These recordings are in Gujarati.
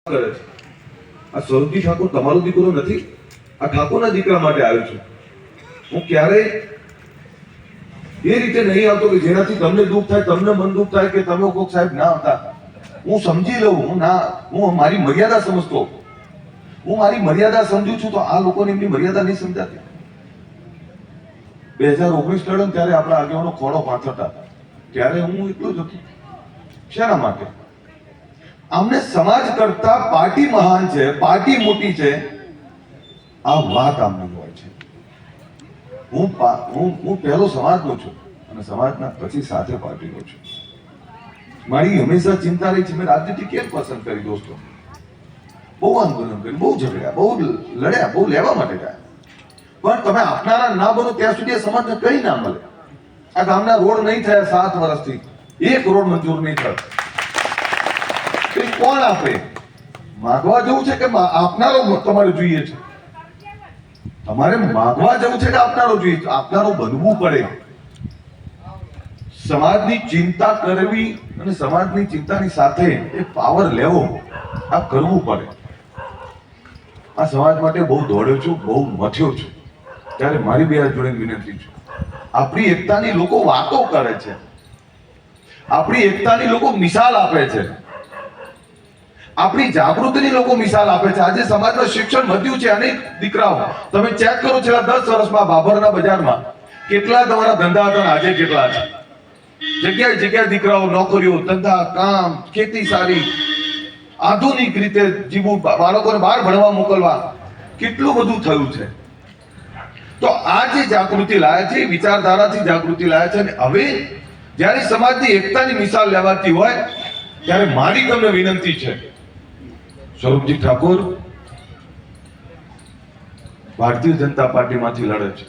કરે છે. આ સ્વરૂપજી ઠાકોર તમારો દીકરો નથી, આ ઠાકોરના દીકરા માટે આવ્યો છું. હું ક્યારેય એ રીતે નહીં આવતો કે જેનાથી તમને દુઃખ થાય, તમને મન દુઃખ થાય કે તમે કોક સાહેબ ના હતા. હું સમજી લઉં, હું મારી મર્યાદા સમજતો, હું મારી મર્યાદા સમજુ છું. તો આ લોકોને એમની મર્યાદા નહીં સમજાતી. 2019 લડ્યો ત્યારે આપણા આગેવાનો ખોડો પાથરતા, ત્યારે હું એટલું જ હતો. શેના માટે? આમને સમાજ કરતા પાર્ટી મહાન છે, પાર્ટી મોટી છે, આ વાત આમની હોય છે. હું પહેલો સમાજનો છું અને સમાજના પછી સાથે પાર્ટીનો છું. મારી હંમેશા ચિંતા રહી છે. મેં રાજનીતિ કેમ પસંદ કરી દોસ્તો? બહુ આંદોલન કર્યું, બહુ ઝઘડ્યા, બહુ લડ્યા, બહુ લેવા માટે ગયા. પણ તમે આપનારા ના બનો ત્યાં સુધી આ સમાજને કઈ ના મળે. આ ગામના રોડ નહીં થયા 7 વર્ષથી, 1 રોડ મંજૂર નહીં થયો. કોણ આપે? માગવા જવું છે કે આપનારો તમારે જોઈએ છે? તમારે માગવા જવું છે કે આપનારો જોઈએ? આપનારો બનવું પડે. સમાજની ચિંતા કરવી અને સમાજની ચિંતાની સાથે એ પાવર લેવો, આ કરવું પડે. આ સમાજ માટે બહુ દોડ્યો છું, બહુ મથ્યો છું. ત્યારે મારી બે હાથ જોડે વિનંતી છે, આપણી એકતાની લોકો વાતો કરે છે, આપણી એકતાની લોકો મિસાલ આપે છે, આપણી જાગૃતિની લોકો મિસાલ આપે છે. આજે સમાજમાં શિક્ષણ વધ્યું છે. અનેક દીકરાઓ તમે ચેક કરો, છેલ્લા 10 વર્ષમાં બાબરના બજારમાં કેટલા તમારા ધંધા હતા, આજે કેટલા છે? જગ્યાએ જગ્યાએ દીકરાઓ નોકરીઓ, ધંધા, કામ, ખેતી સારી, આધુનિક રીતે જીવવું, બાળકોને બહાર ભણવા મોકલવા, કેટલું બધું થયું છે. તો આ જે જાગૃતિ લાયા છે, વિચારધારાથી જાગૃતિ લાયા છે. અને હવે જ્યારે સમાજની એકતાની મિસાલ લેવાતી હોય ત્યારે મારી તમને વિનંતી છે, સ્વરૂપજી ઠાકોર ભારતીય જનતા પાર્ટીમાંથી લડે છે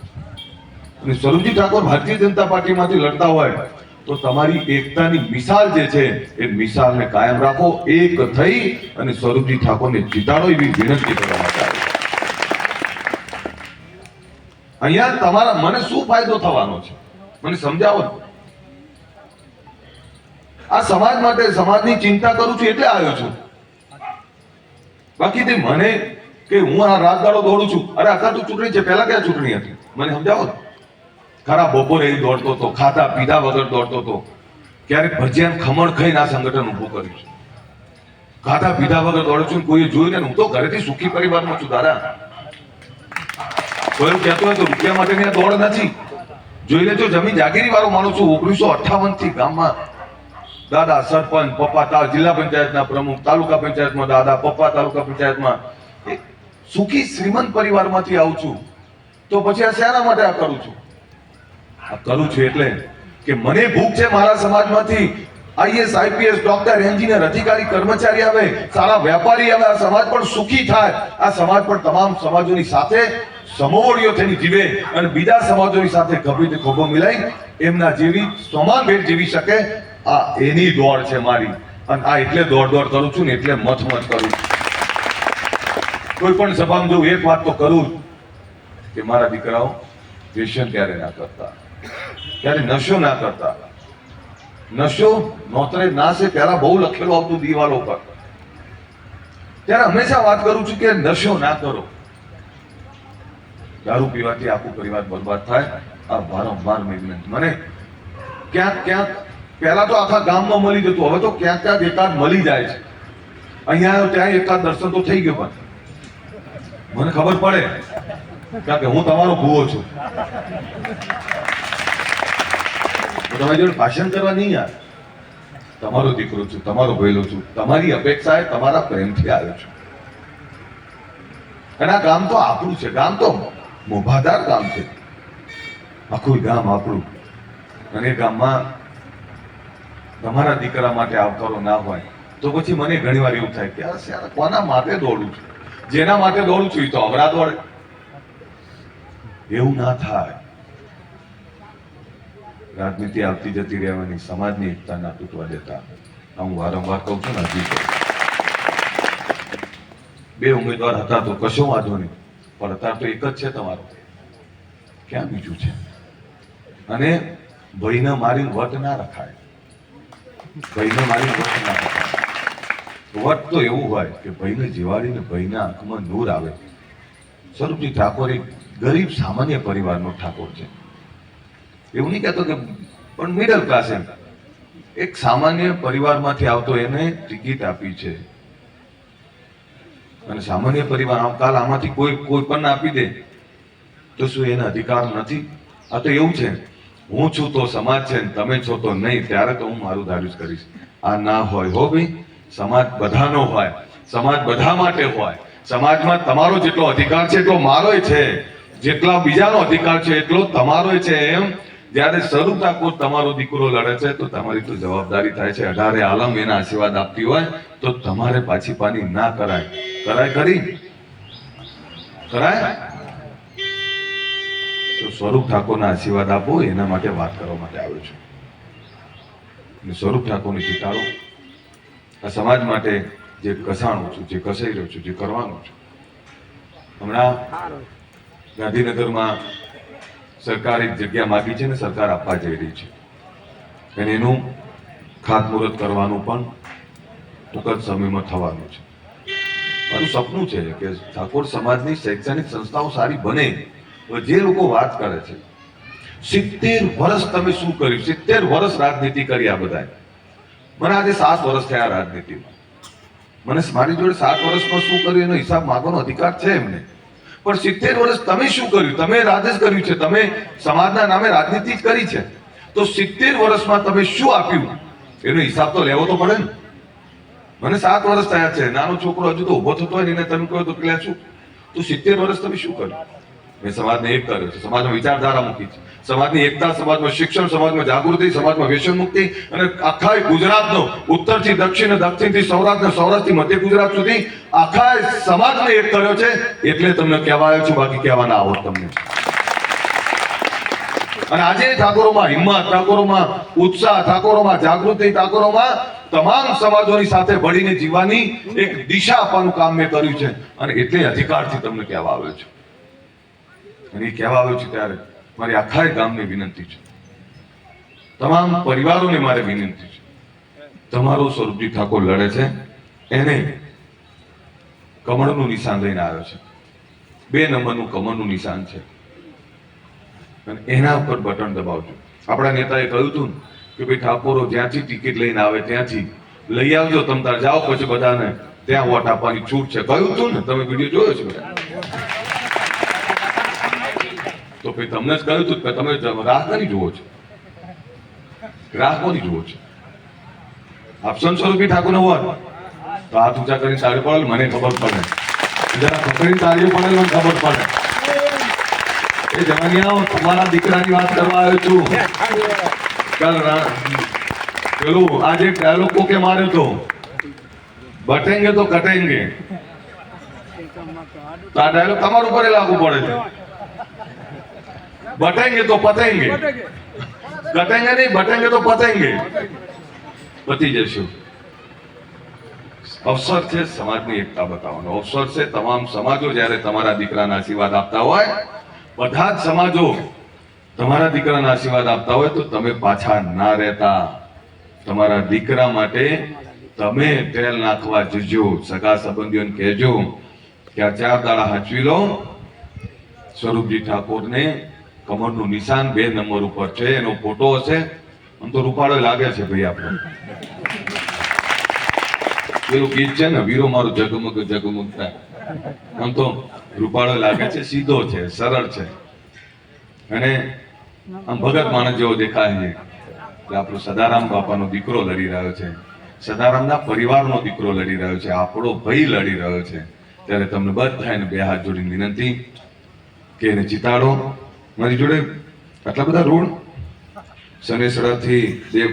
અને સ્વરૂપજી ઠાકોર ભારતીય જનતા પાર્ટીમાંથી લડતા હોય તો તમારી એકતાની મિસાલ જે છે એ મિસાલને કાયમ રાખો, એક થઈ અને સ્વરૂપજી ઠાકોરને જીતાડો, એવી વિનંતી કરવા માટે આવી. અહીંયા તમારા મને શું ફાયદો થવાનો છે મને સમજાવો. આ સમાજ માટે, સમાજની ચિંતા કરું છું એટલે આવ્યો છું. બાકી તે મને કે હું આ રાત દાડો દોડું છું. અરે આખા તો ચૂંટણી છે, પહેલા ક્યાં ચૂંટણી હતી મને સમજાવો. ખરા બપોરે દોડતો હતો, ખાતા પીધા વગર દોડતો હતો. ક્યારેક ભજીયા ખમણ ખાઈને આ સંગઠન ઊભું કર્યું છે. ખાતા પીધા વગર દોડું છું, કોઈ જોયું ને. હું તો ઘરેથી સુખી પરિવારમાં છું દાદા. કોઈ કહેતો હોય તો રૂપિયા માટેની દોડ નથી. જોઈ લેજો, જમીન જાગીરી વાળો માણસ છું. 1958 થી ગામમાં દાદા સરપંચ, પપ્પા જિલ્લા પંચાયતના પ્રમુખ, તાલુકા પંચાયતમાં દાદા, પપ્પા તાલુકા પંચાયતમાં. સુખી શ્રીમંત પરિવારમાંથી આવું છું. તો પછી આ શેના માટે આ કરું છું? આ કરું છું એટલે કે મને ભૂખ છે મારા સમાજમાંથી આઈએસ, આઈપીએસ, ડોક્ટર, એન્જિનિયર, અધિકારી, કર્મચારી આવે, સારા વેપારી આવે. આ સમાજ પણ સુખી થાય. આ સમાજ પણ તમામ સમાજોની સાથે સમોવડીઓ થઈને જીવે અને બીજા સમાજોની સાથે ખભેથી ખભો મિલાઈ એમના જેવી સમાન ભેટ જીવી શકે. આ એની દોડ છે મારી. અને આ એટલે દોડ કરું છું ને એટલે મત કરું છું. કોઈ પણ સભામાં જો એક વાત તો કરું કે મારા દીકરાઓ વ્યસન ક્યારે ના કરતા, ક્યારે નશો ના કરતા. નશો નોતરે નાશે પહેલા બહુ લખેલું આવતું દિવાલો પર. ત્યારે હંમેશા વાત કરું છું કે નશો ના કરો. દારૂ પીવાથી આખું પરિવાર બરબાદ થાય. આ વારંવાર મેં વિનંતી. મને ક્યાંક પહેલા તો આખા ગામમાં મળી જતું, હવે તો ક્યાંક એકાદ મળી જાય છે. અહીંયા આવ્યો ત્યાં એકાદ દર્શન તો થઈ ગયો. પણ મને ખબર પડે કારણ કે હું તમારો ભૂવો છું. તમારી જોડે ભાષણ કરવા નહીં યાર. તમારો દીકરો છું, તમારો ભયલો છું. તમારી અપેક્ષાએ, તમારા પ્રેમથી આવ્યો છું. અને આ ગામ તો આપણું છે. ગામ તો મોભાદાર ગામ છે. આખું ગામ આપણું. અને ગામમાં તમારા દીકરા માટે આવકારો ના હોય તો પછી મને ઘણી વાર એવું થાય કે યાર કોના માટે દોડું છું? જેના માટે દોડું છું એ તો અવરા દોડે. એવું ના થાય. રાજનીતિ આવતી જતી રહેવાની, સમાજની એકતા ના તૂટવા દેતા. હું વારંવાર કહું છું ને, હજી 2 ઉમેદવાર હતા તો કશો વાંધો નહીં, પણ અત્યારે તો એક જ છે તમારો. ક્યાં બીજું છે? અને ભાઈને મારી વટ ના રખાય. ભાઈને મારી વટ ના રખાય. વટ તો એવું હોય કે ભાઈને જીવાડીને ભાઈના આંખમાં નૂર આવે. સ્વરૂપજી ઠાકોર એક ગરીબ સામાન્ય પરિવારનો ઠાકોર છે. એવું નહીં કહેતો કે પણ મિડલ ક્લાસ એમ એક સામાન્ય પરિવારમાંથી આવતો એને ટિકિટ આપી છે. અને સામાન્ય પરિવાર કાલ આમાંથી કોઈ પણ આપી દે તો શું એને અધિકાર નથી? આ તો એવું છે, હું છું તો સમાજ છે ને તમે છો તો નહીં, ત્યારે તો હું મારું ધાર્યું જ કરીશ. આ ના હોય હો ભાઈ. સમાજ બધાનો હોય, સમાજ બધા માટે હોય. સમાજમાં તમારો જેટલો અધિકાર છે એટલો મારોય છે, જેટલા બીજાનો અધિકાર છે એટલો તમારોય છે. એમ જ્યારે સ્વરૂપ ઠાકોર તમારો દીકરો લડે છે તો તમારી તો જવાબદારી થાય છે 18 આલમ એના આશીર્વાદ આપતી હોય તો તમારે પાછી પાની ના કરાય. કરાય ખરી? કરાય? તો સ્વરૂપ ઠાકોરના આશીર્વાદ આપો એના માટે વાત કરવા માટે આવ્યો છું. સ્વરૂપ ઠાકોરને જીતાડો. આ સમાજ માટે જે કસાણું છું, જે કસાઈ રહ્યો છું, જે કરવાનું છું. હમણાં ગાંધીનગરમાં સરકાર એક જગ્યા માંગી છે ને સરકાર આપવા જઈ રહી છે અને એનું ખાતમુહૂર્ત કરવાનું પણ ટૂંક જ સમયમાં થવાનું છે. મારું સપનું છે કે ઠાકોર સમાજની શૈક્ષણિક સંસ્થાઓ સારી બને. જે લોકો વાત કરે છે 70 વર્ષ તમે શું કર્યું? 70 વર્ષ રાજનીતિ કરી આ બધાએ. મને આજે 7 વર્ષ થયા રાજનીતિમાં. મને મારી જોડે 7 વર્ષમાં શું કર્યું એનો હિસાબ માંગવાનો અધિકાર છે એમને. પણ 70 વર્ષ તમે શું કર્યું? તમે રાજેશ કર્યું છે, તમે સમાજના નામે રાજનીતિ જ કરી છે. તો 70 વર્ષમાં તમે શું આપ્યું એનો હિસાબ તો લેવો તો પડે ને. મને 7 વર્ષ થયા છે. નાનો છોકરો હજુ તો ઉભો થતો હોય ને એને તમે કહો તો પેલા શું? તો 70 વર્ષ તમે શું કર્યું? મેં સમાજને એક કર્યો છે, સમાજમાં વિચારધારા મૂકી છે, સમાજની એકતા, સમાજમાં શિક્ષણ, સમાજમાં જાગૃતિ, સમાજમાં વ્યસન મુક્તિ અને આખા ગુજરાતનો ઉત્તરથી દક્ષિણ, દક્ષિણથી સૌરાષ્ટ્ર, સૌરાષ્ટ્રથી મધ્ય ગુજરાત સુધી આખા સમાજને એક કર્યો છે. એટલે તમને કહેવા આવ્યો છું, બાકી કહેવા ના આવો તમને. અને આજે ઠાકોરોમાં હિંમત, ઠાકોરોમાં ઉત્સાહ, ઠાકોરોમાં જાગૃતિ, ઠાકોરોમાં તમામ સમાજોની સાથે ભળીને જીવવાની એક દિશા આપવાનું કામ મેં કર્યું છે. અને એટલે અધિકારથી તમને કહેવા આવ્યો છું. અને એ કહેવા આવ્યો છું ત્યારે મારી આખા ગામને વિનંતી છે, તમામ પરિવારોને મારે વિનંતી છે, તમારો સ્વરૂપજી ઠાકોર લડે છે એને કમળનું નિશાન લઈને આવ્યો છે. 2 નંબરનું કમળનું નિશાન છે અને એના ઉપર બટન દબાવજો. આપણા નેતાએ કહ્યું હતું કે ભાઈ ઠાકોરો જ્યાંથી ટિકિટ લઈને આવે ત્યાંથી લઈ આવજો, તમે તાર જાઓ, પછી બધાને ત્યાં વોટ આપવાની છૂટ છે. કહ્યું હતું ને? તમે વિડીયો જોયો છે બધા? તો ભાઈ તમને જ કહ્યું હતું કે તમે રાહ કરી જુઓ છો, રાહ કોની જુઓ છો? આપશન સ્વરૂપી ઠાકોર ને હોય તો હાથ ઊંચા કરીને તાળી પડે, મને ખબર પડે. જરા પકડીને તાળીઓ પડે, મને ખબર પડે. એ જવાનિયાઓ, તમારા દીકરાની વાત કરવા આવ્યો છું. પેલું આજે ડાયલોગ કોકે માર્યો તો, બટેંગે તો કટેંગે. તો આ ડાયલોગ તમારા ઉપર લાગુ પડે છે. बटेंगे तो पतेंगे, कटेंगे नहीं, बटेंगे तो पतेंगे. પતી જશું. અવસર છે સમાજની એકતા બતાવવાનો, અવસર છે તમામ સમાજો જ્યારે તમારા દીકરાના આશીર્વાદ આપતા હોય, બધા જ સમાજો તમારા દીકરાના આશીર્વાદ આપતા હોય તો તમે પાછા ના રહેતા. તમારા દીકરા માટે તમે તેલ નાખવા જજો, સગા સંબંધીઓને કહેજો કે આ 4 દાડા હાચવી લો. સ્વરૂપજી ઠાકોરને કમરનું નિશાન 2 નંબર ઉપર છે, એનો ફોટો હશે. આમ તો રૂપાળો લાગે છે ભાઈ આપણે. પેલું ગીત છે ને, વીરો મારું જગમગ જગમગ થાય. આમ તો રૂપાળો લાગે છે, સીધો છે, સરળ છે અને આમ ભગત માણસ જેવો દેખાય છે. કે આપણો સદારામ બાપાનો દીકરો લડી રહ્યો છે, સદારામના પરિવારનો દીકરો લડી રહ્યો છે, આપણો ભાઈ લડી રહ્યો છે. ત્યારે તમને બધાને 2 હાથ જોડીને વિનંતી કે એને જીતાડો. મારી જોડે આટલા બધા રોડ સનેસરાથી દેવ